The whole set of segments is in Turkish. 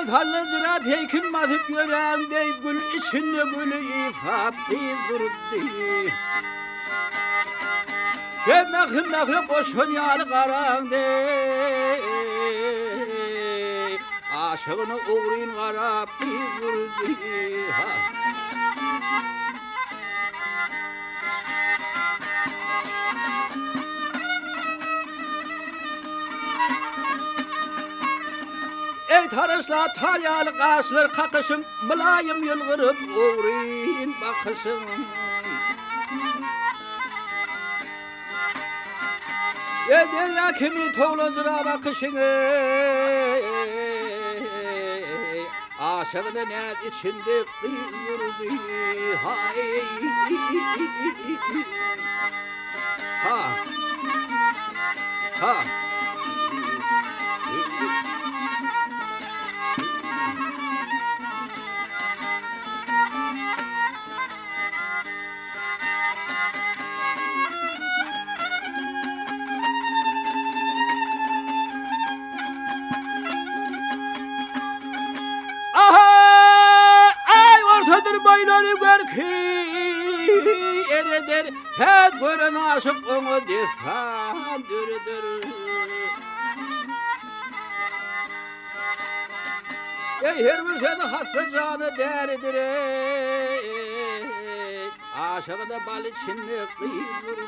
Ey tarla ziraat heykin matıp görende gül içinde gülü ifap durdu. Mekhin mekhin koşun yalı karandı. Aşığını uğrayın karab durdu. Ey tarışlar taryalı karşılar kakışın mülayim yılgırıp uğrayın bakışın. Ey derya kimi toğlacıra bakışın. Aşığının et içinde kıyırdı. Hay. Ha. Ha. Bayları gör ki eredir her gören aşık onu desandırdır. Ey her bir seni hasta canı derdir. Aşığına bal içinde kıyırdı.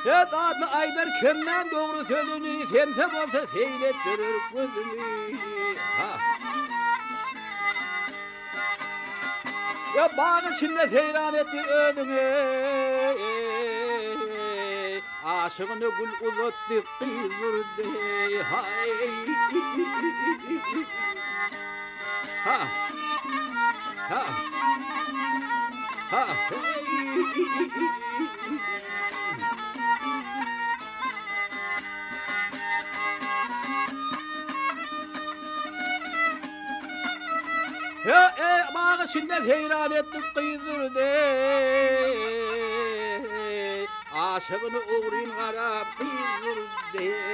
Et adlı Aydar kimden doğru sözünü sense olsa seyrettirir gözünü. Ya bağ içinde seyran etti ödünü. Aşığını gül uzattı kızdırdı. Hay. Ha. Ha. Ha. Ya bağ içinde seyran etti kızdırdı. Aşığını uğrayın karab kızdırdı.